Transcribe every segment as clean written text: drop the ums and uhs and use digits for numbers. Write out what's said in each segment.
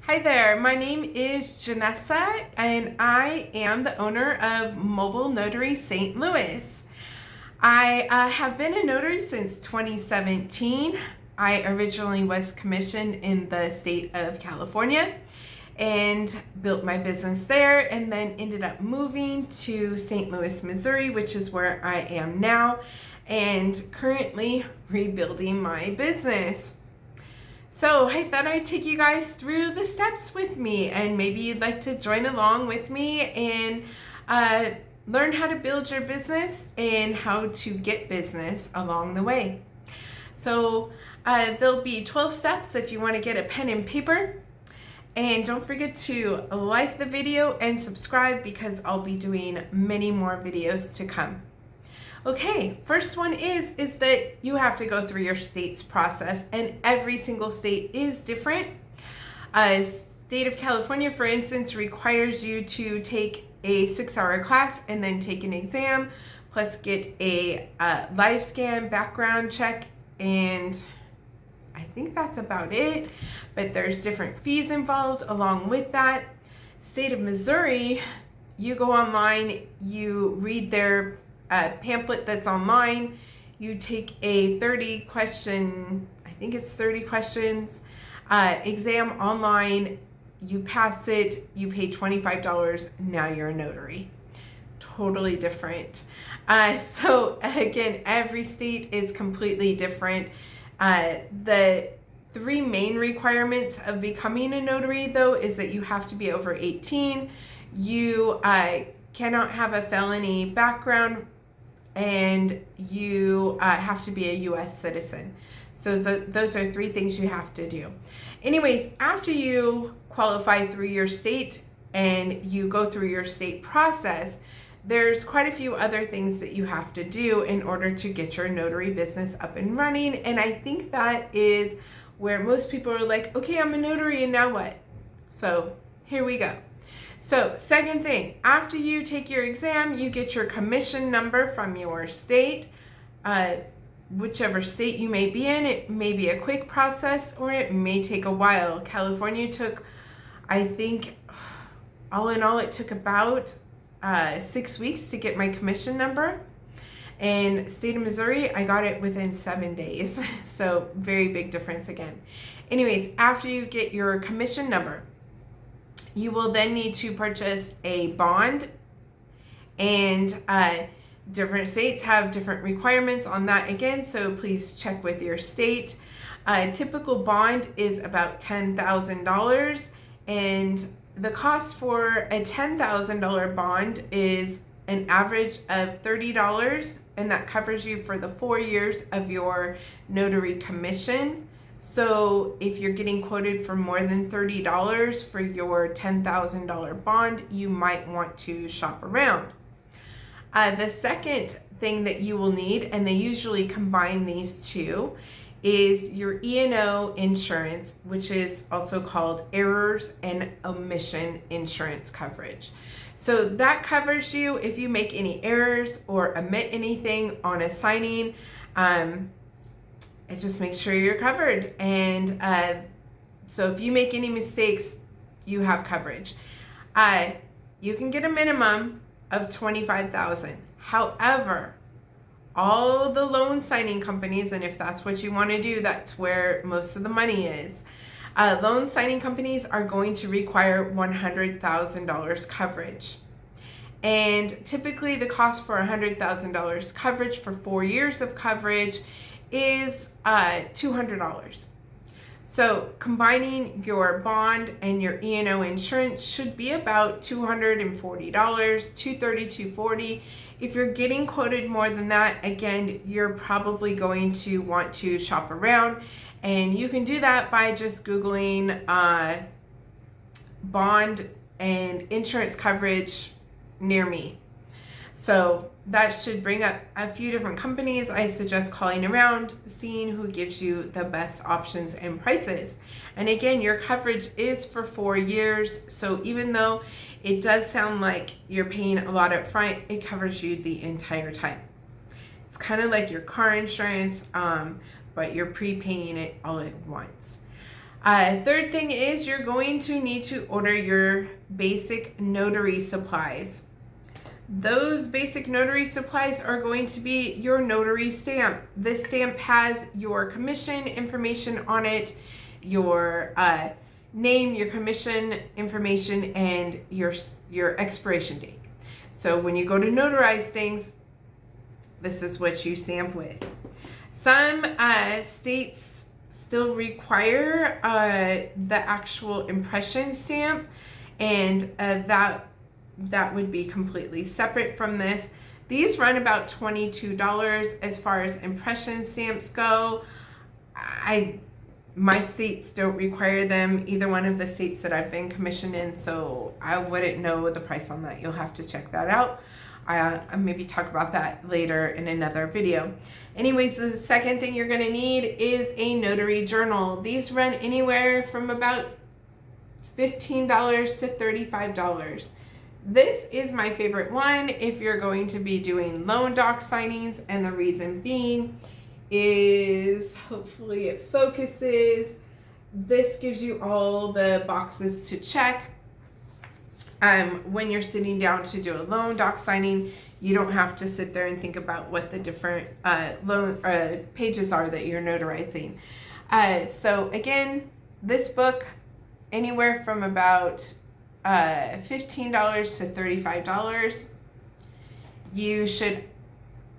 Hi there, my name is Janessa and I am the owner of Mobile Notary St. Louis. I have been a notary since 2017. I originally was commissioned in the state of California and built my business there, and then ended up moving to St. Louis, Missouri, which is where I am now, and currently rebuilding my business. So I thought I'd take you guys through the steps with me, and maybe you'd like to join along with me and learn how to build your business and how to get business along the way. So there'll be 12 steps if you want to get a pen and paper. And don't forget to like the video and subscribe, because I'll be doing many more videos to come. Okay, first one is that you have to go through your state's process, and every single state is different. State of California, for instance, requires you to take a 6-hour class and then take an exam, plus get a live scan background check, and I think that's about it, but there's different fees involved along with that. State of Missouri, you go online, you read their pamphlet that's online, you take a 30 question, I think it's 30 questions, exam online, you pass it, you pay $25, now you're a notary. Totally different. So again, every state is completely different. The 3 main requirements of becoming a notary, though, is that you have to be over 18, you cannot have a felony background, and you have to be a U.S. citizen. So those are 3 things you have to do. Anyways, after you qualify through your state and you go through your state process, there's quite a few other things that you have to do in order to get your notary business up and running. And I think that is where most people are like, okay, I'm a notary, and now what? So here we go. So second thing, after you take your exam, you get your commission number from your state. Whichever state you may be in, it may be a quick process or it may take a while. California took, I think, all in all, it took about 6 weeks to get my commission number. And state of Missouri, I got it within 7 days. So very big difference again. Anyways, after you get your commission number, you will then need to purchase a bond, and different states have different requirements on that again, so please check with your state. A typical bond is about $10,000, and the cost for a $10,000 bond is an average of $30, and that covers you for the 4 years of your notary commission. So if you're getting quoted for more than $30 for your $10,000 bond, you might want to shop around. The second thing that you will need, and they usually combine these two, is your E&O insurance, which is also called errors and omission insurance coverage. So that covers you if you make any errors or omit anything on a signing. It just makes sure you're covered. And so if you make any mistakes, you have coverage. You can get a minimum of $25,000. However, all the loan signing companies, and if that's what you want to do, that's where most of the money is. Loan signing companies are going to require $100,000 coverage. And typically the cost for $100,000 coverage for 4 years of coverage is $200. So combining your bond and your E&O insurance should be about $240, $230, $240. If you're getting quoted more than that, again, you're probably going to want to shop around, and you can do that by just Googling bond and insurance coverage near me. So that should bring up a few different companies. I suggest calling around, seeing who gives you the best options and prices. And again, your coverage is for 4 years. So even though it does sound like you're paying a lot up front, it covers you the entire time. It's kind of like your car insurance, but you're prepaying it all at once. Third thing is you're going to need to order your basic notary supplies. Those basic notary supplies are going to be your notary stamp. This stamp has your commission information on it, your name, your commission information, and your expiration date. So when you go to notarize things, this is what you stamp with. Some states still require the actual impression stamp, and that would be completely separate from this. These run about $22 as far as impression stamps go. My states don't require them, either one of the states that I've been commissioned in, so I wouldn't know the price on that. You'll have to check that out. I'll maybe talk about that later in another video. Anyways, the second thing you're gonna need is a notary journal. These run anywhere from about $15 to $35. This is my favorite one if you're going to be doing loan doc signings, and the reason being is, hopefully it focuses, this gives you all the boxes to check. When you're sitting down to do a loan doc signing, you don't have to sit there and think about what the different loan pages are that you're notarizing. So again, this book, anywhere from about $15 to $35. You should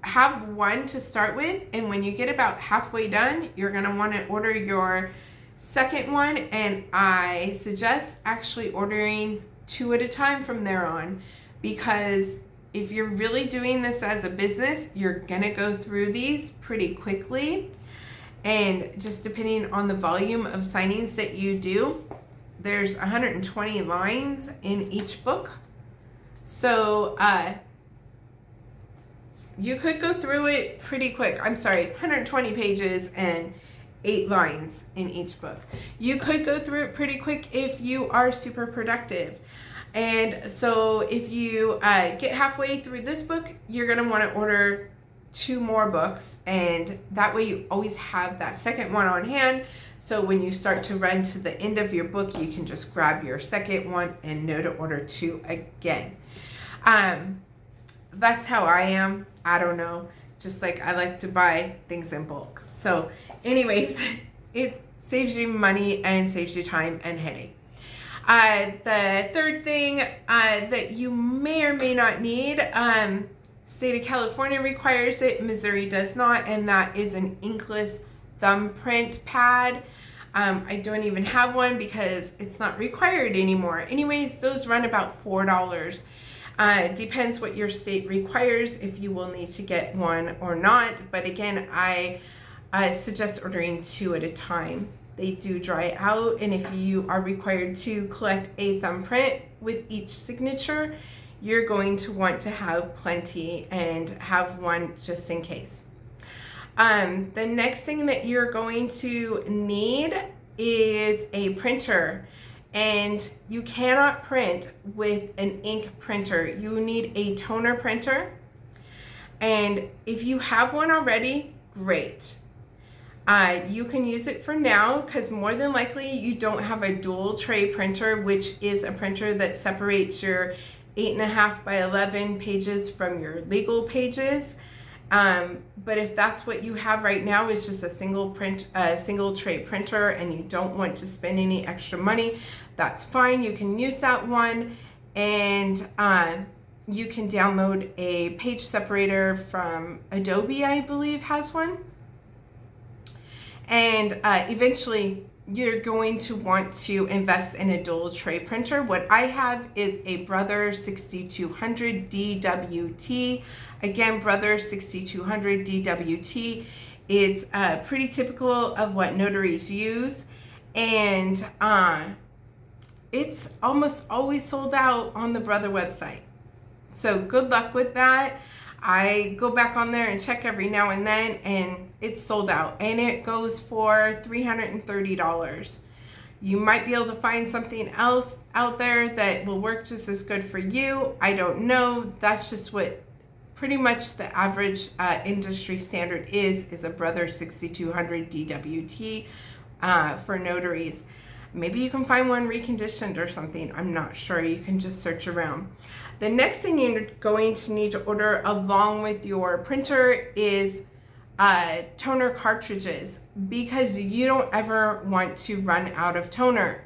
have one to start with, and when you get about halfway done, you're going to want to order your second one, and I suggest actually ordering 2 at a time from there on, because if you're really doing this as a business, you're going to go through these pretty quickly, and just depending on the volume of signings that you do, there's 120 lines in each book. So you could go through it pretty quick. I'm sorry, 120 pages and 8 lines in each book. You could go through it pretty quick if you are super productive. And so if you get halfway through this book, you're going to want to order 2 more books, and that way you always have that second one on hand. So when you start to run to the end of your book, you can just grab your second one and know to order 2 again. That's how I am. I don't know. Just like I like to buy things in bulk. So anyways, it saves you money and saves you time and headache. The third thing that you may or may not need, state of California requires it, Missouri does not, and that is an inkless thumbprint pad. I don't even have one because it's not required anymore. Anyways, those run about $4. Depends what your state requires if you will need to get one or not. But again, I suggest ordering 2 at a time. They do dry out, and if you are required to collect a thumbprint with each signature, you're going to want to have plenty and have one just in case. The next thing that you're going to need is a printer, and you cannot print with an ink printer. You need a toner printer, and if you have one already, great. You can use it for now, because more than likely you don't have a dual tray printer, which is a printer that separates your 8.5 by 11 pages from your legal pages. But if that's what you have right now, is just a single tray printer, and you don't want to spend any extra money, that's fine. You can use that one, and you can download a page separator from Adobe, I believe has one. And eventually you're going to want to invest in a dual tray printer. What I have is a Brother 6200 DWT. Again, Brother 6200 DWT. It's pretty typical of what notaries use, and it's almost always sold out on the Brother website. So good luck with that. I go back on there and check every now and then, and it's sold out, and it goes for $330. You might be able to find something else out there that will work just as good for you. I don't know. That's just what pretty much the average industry standard is a Brother 6200 DWT. for notaries. Maybe you can find one reconditioned or something. I'm not sure. You can just search around. The next thing you're going to need to order along with your printer is toner cartridges, because you don't ever want to run out of toner.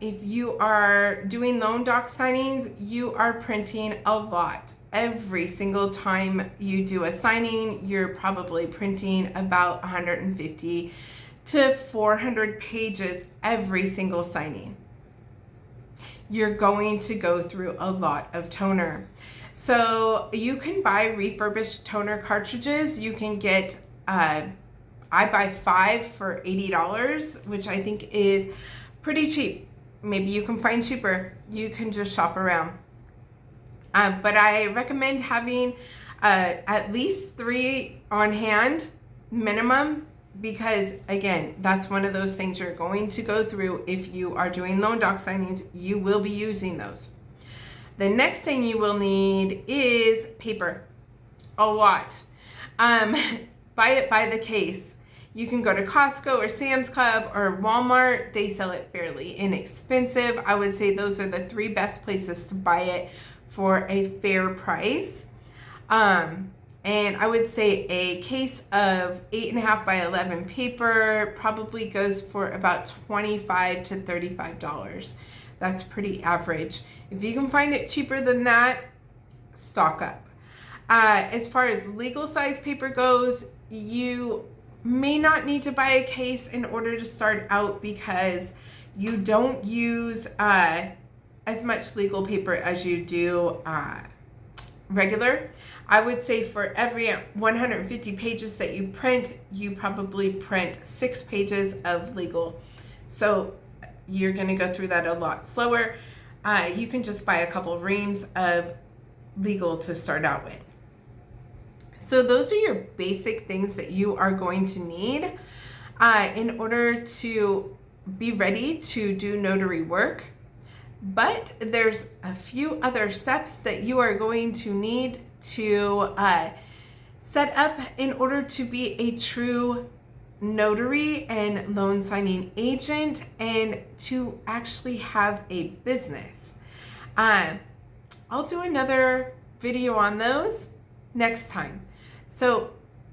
If you are doing loan doc signings, you are printing a lot. Every single time you do a signing, you're probably printing about 150 to 400 pages every single signing. You're going to go through a lot of toner. So you can buy refurbished toner cartridges. You can get, I buy 5 for $80, which I think is pretty cheap. Maybe you can find cheaper. You can just shop around. But I recommend having at least 3 on hand minimum, because again, that's one of those things you're going to go through. If you are doing loan doc signings, you will be using those. The next thing you will need is paper. A lot. Buy it by the case. You can go to Costco or Sam's Club or Walmart. They sell it fairly inexpensive. I would say those are the 3 best places to buy it for a fair price. And I would say a case of 8.5 by 11 paper probably goes for about $25 to $35. That's pretty average. If you can find it cheaper than that, stock up. As far as legal size paper goes, you may not need to buy a case in order to start out, because you don't use as much legal paper as you do regular. I would say for every 150 pages that you print, you probably print 6 pages of legal. So you're going to go through that a lot slower. You can just buy a couple reams of legal to start out with. So those are your basic things that you are going to need in order to be ready to do notary work. But there's a few other steps that you are going to need to set up in order to be a true notary and loan signing agent, and to actually have a business. I'll do another video on those next time. So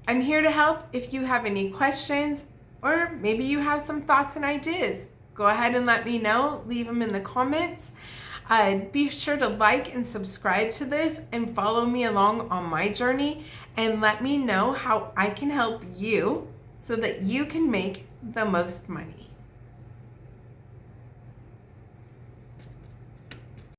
I'm here to help. If you have any questions, or maybe you have some thoughts and ideas, go ahead and let me know. Leave them in the comments. Be sure to like and subscribe to this and follow me along on my journey, and let me know how I can help you so that you can make the most money.